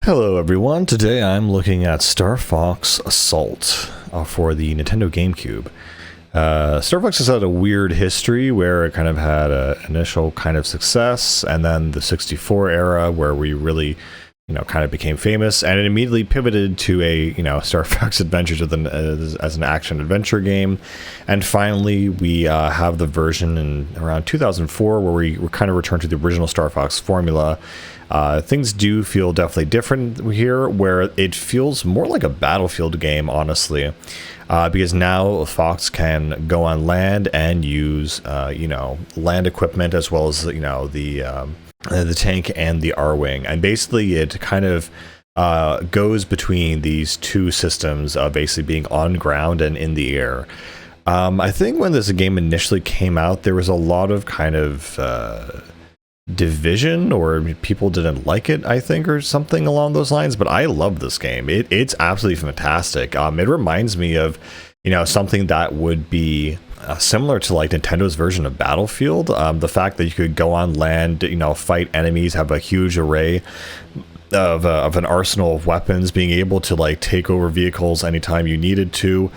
Hello everyone, today I'm looking at Star Fox Assault for the Nintendo GameCube. Star Fox has had a weird history where it kind of had an initial kind of success, and then the 64 era where we really, kind of became famous, and it immediately pivoted to a, Star Fox Adventures as an action-adventure game, and finally we have the version in around 2004 where we kind of returned to the original Star Fox formula. Things do feel definitely different here, where it feels more like a Battlefield game, honestly, because now Fox can go on land and use, land equipment as well as, the tank and the R-Wing. And basically it kind of goes between these two systems of basically being on ground and in the air. I think when this game initially came out, there was a lot of kind of division, or people didn't like it, I think, or something along those lines, but I love this game. It's absolutely fantastic. It reminds me of something that would be similar to like Nintendo's version of Battlefield. The fact that you could go on land, fight enemies, have a huge array of an arsenal of weapons, being able to like take over vehicles anytime you needed to,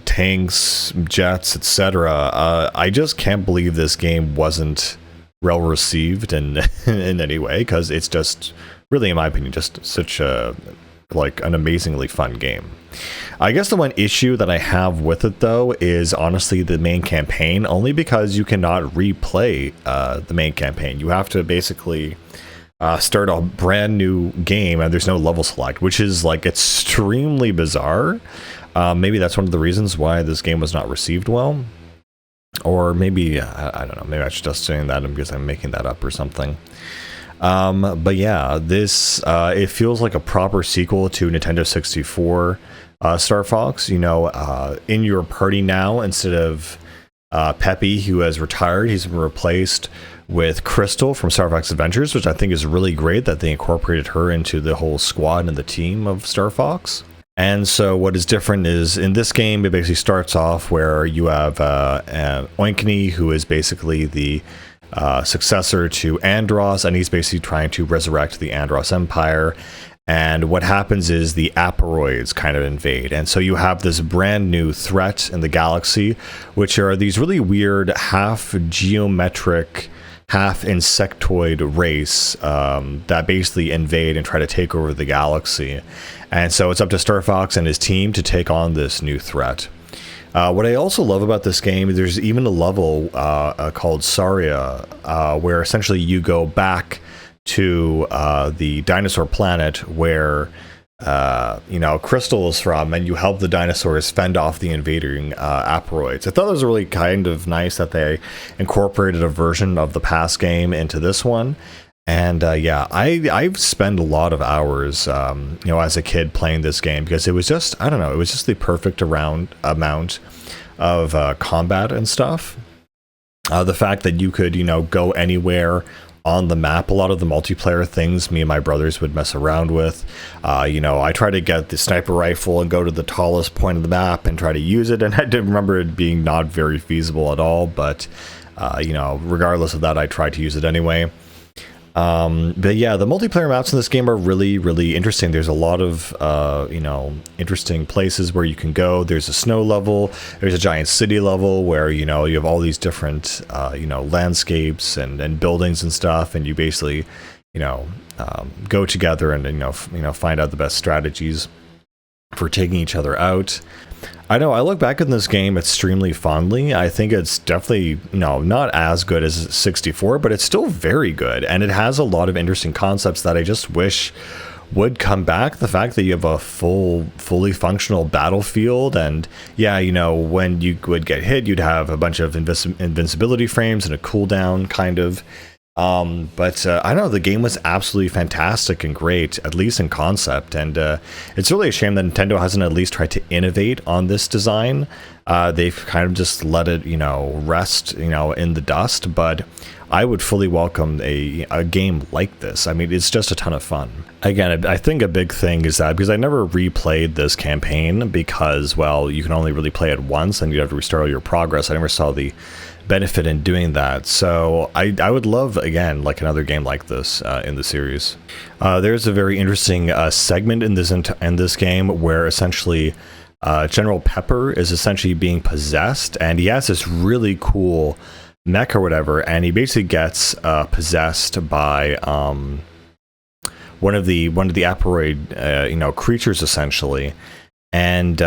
tanks, jets, etc. I just can't believe this game wasn't well received in any way, because it's just really, in my opinion, just such a an amazingly fun game. I guess the one issue that I have with it though is honestly the main campaign, only because you cannot replay the main campaign. You have to basically start a brand new game, and there's no level select, which is like extremely bizarre. Maybe that's one of the reasons why this game was not received well. Or maybe, I don't know, maybe I'm just saying that because I'm making that up or something. But yeah, this, it feels like a proper sequel to Nintendo 64 Star Fox. In your party now, instead of Peppy, who has retired, he's been replaced with Crystal from Star Fox Adventures, which I think is really great that they incorporated her into the whole squad and the team of Star Fox. And so what is different is in this game, it basically starts off where you have Oinkney, who is basically the successor to Andross, and he's basically trying to resurrect the Andross Empire. And what happens is the Aporoids kind of invade. And so you have this brand new threat in the galaxy, which are these really weird half geometric, half insectoid race that basically invade and try to take over the galaxy. And so it's up to Star Fox and his team to take on this new threat. What I also love about this game, there's even a level called Saria, where essentially you go back to the dinosaur planet where Crystal is from, and you help the dinosaurs fend off the invading Aporoids. I thought it was really kind of nice that they incorporated a version of the past game into this one. And yeah, I've spent a lot of hours, as a kid playing this game, because it was just, I don't know, it was just the perfect amount of combat and stuff. The fact that you could, go anywhere on the map. A lot of the multiplayer things me and my brothers would mess around with. I try to get the sniper rifle and go to the tallest point of the map and try to use it, and I did remember it being not very feasible at all, but regardless of that, I tried to use it anyway. But yeah, the multiplayer maps in this game are really, really interesting. There's a lot of, interesting places where you can go. There's a snow level, there's a giant city level where, you have all these different, landscapes and buildings and stuff. And you basically, go together and, find out the best strategies for taking each other out. I know, I look back at this game extremely fondly. I think it's definitely, not as good as 64, but it's still very good. And it has a lot of interesting concepts that I just wish would come back. The fact that you have a fully functional battlefield, and yeah, when you would get hit, you'd have a bunch of invincibility frames and a cooldown kind of. But I don't know, the game was absolutely fantastic and great, at least in concept, and it's really a shame that Nintendo hasn't at least tried to innovate on this design. They've kind of just let it, rest, in the dust, but I would fully welcome a game like this. I mean, it's just a ton of fun. Again, I think a big thing is that because I never replayed this campaign because, well, you can only really play it once and you have to restart all your progress. I never saw the benefit in doing that. So I would love, again, like another game like this in the series. There's a very interesting segment in this game where essentially General Pepper is essentially being possessed, and he has this really cool mech or whatever, and he basically gets possessed by one of the Aperoid creatures essentially. And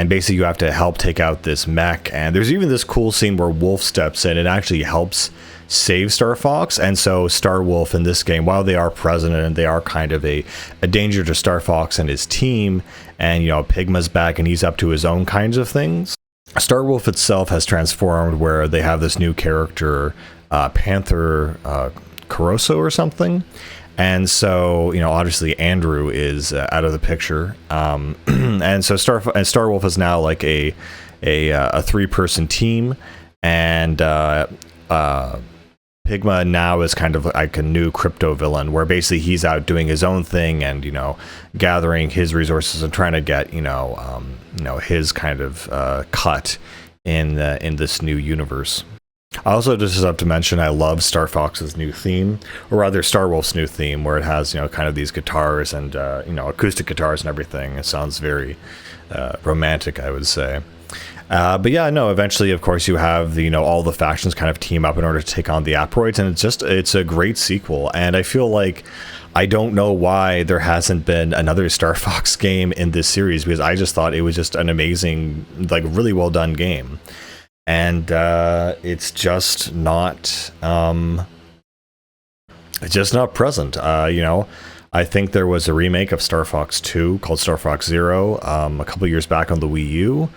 basically you have to help take out this mech. And there's even this cool scene where Wolf steps in and actually helps save Star Fox. And so Star Wolf in this game, while they are present and they are kind of a danger to Star Fox and his team, and Pigma's back and he's up to his own kinds of things, Star Wolf itself has transformed where they have this new character, Panther Caroso or something. And so, obviously Andrew is out of the picture, and so Star Wolf is now like a 3-person team, and Pigma now is kind of like a new crypto villain, where basically he's out doing his own thing and gathering his resources and trying to get his kind of cut in this new universe. Also, just have to mention, I love Star Fox's new theme, or rather Star Wolf's new theme, where it has kind of these guitars and acoustic guitars and everything. It sounds very romantic, I would say. But yeah, no, eventually, of course, you have all the factions kind of team up in order to take on the Aperoids, and it's a great sequel. And I feel like I don't know why there hasn't been another Star Fox game in this series, because I just thought it was just an amazing, like, really well done game. And it's just not present. I think there was a remake of Star Fox 2 called Star Fox Zero a couple years back on the Wii U,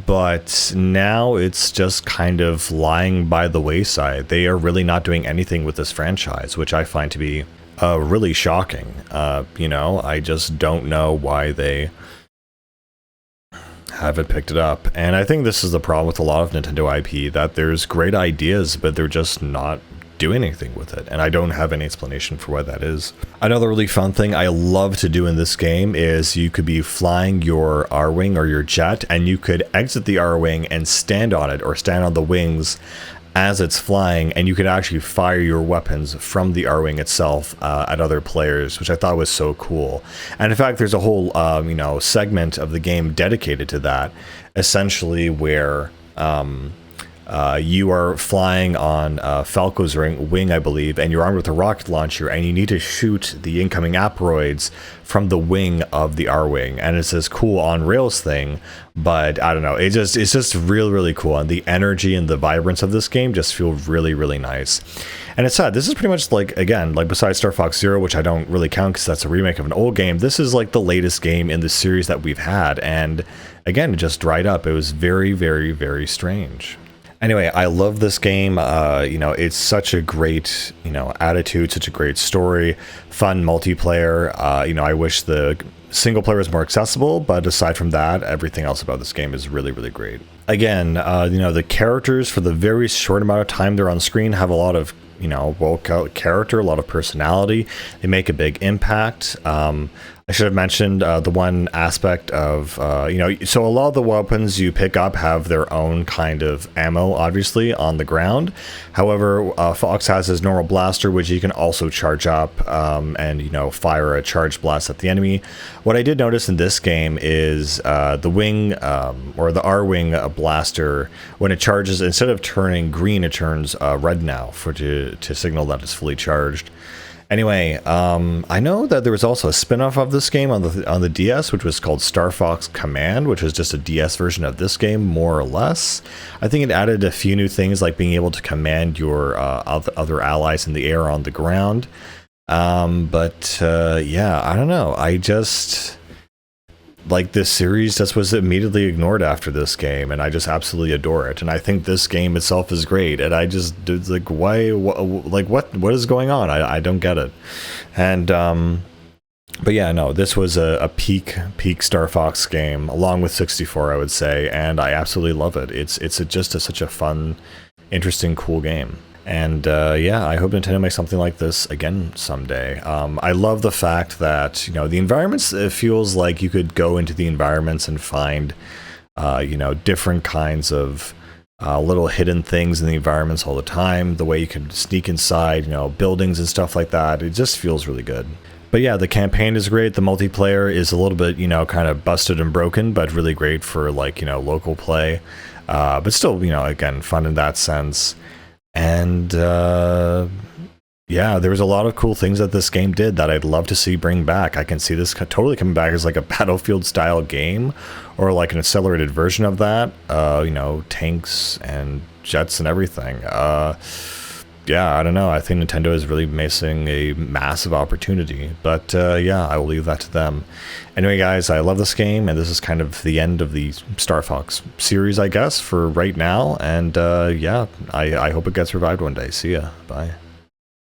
but now it's just kind of lying by the wayside. They are really not doing anything with this franchise, which I find to be really shocking. I just don't know why they haven't picked it up. And I think this is the problem with a lot of Nintendo IP, that there's great ideas, but they're just not doing anything with it. And I don't have any explanation for why that is. Another really fun thing I love to do in this game is you could be flying your R-Wing or your jet, and you could exit the R-Wing and stand on it, or stand on the wings as it's flying, and you could actually fire your weapons from the R-Wing itself at other players, which I thought was so cool. And in fact, there's a whole segment of the game dedicated to that, essentially where you are flying on Falco's wing, I believe, and you're armed with a rocket launcher, and you need to shoot the incoming Aperoids from the wing of the R-Wing. And it's this cool on-rails thing, but I don't know, it's just really, really cool. And the energy and the vibrance of this game just feel really, really nice. And it's sad, this is pretty much like, again, like besides Star Fox Zero, which I don't really count because that's a remake of an old game, this is like the latest game in the series that we've had. And again, it just dried up. It was very, very, very strange. Anyway, I love this game. It's such a great, attitude, such a great story, fun multiplayer. I wish the single player was more accessible, but aside from that, everything else about this game is really, really great. Again, the characters, for the very short amount of time they're on screen, have a lot of, character, a lot of personality. They make a big impact. I should have mentioned the one aspect of, so a lot of the weapons you pick up have their own kind of ammo, obviously, on the ground. However, Fox has his normal blaster, which you can also charge up and, fire a charged blast at the enemy. What I did notice in this game is the wing, or the R-Wing blaster, when it charges, instead of turning green, it turns red now to signal that it's fully charged. Anyway, I know that there was also a spin-off of this game on the DS, which was called Star Fox Command, which was just a DS version of this game, more or less. I think it added a few new things, like being able to command your other allies in the air or on the ground. Yeah, I don't know. I just... like, this series just was immediately ignored after this game, and I just absolutely adore it. And I think this game itself is great, and I just, like, why, what is going on? I don't get it. And but yeah, no, this was a peak Star Fox game, along with 64, I would say, and I absolutely love it. It's just such a fun, interesting, cool game. And yeah, I hope Nintendo makes something like this again someday. I love the fact that, the environments, it feels like you could go into the environments and find, different kinds of little hidden things in the environments all the time, the way you can sneak inside, buildings and stuff like that. It just feels really good. But yeah, the campaign is great. The multiplayer is a little bit, kind of busted and broken, but really great for like, local play. But still, again, fun in that sense. And yeah, there was a lot of cool things that this game did that I'd love to see bring back. I can see this totally coming back as like a Battlefield style game, or like an accelerated version of that. Tanks and jets and everything. Yeah, I don't know. I think Nintendo is really missing a massive opportunity. But yeah, I will leave that to them. Anyway, guys, I love this game, and this is kind of the end of the Star Fox series, I guess, for right now. And yeah, I hope it gets revived one day. See ya. Bye.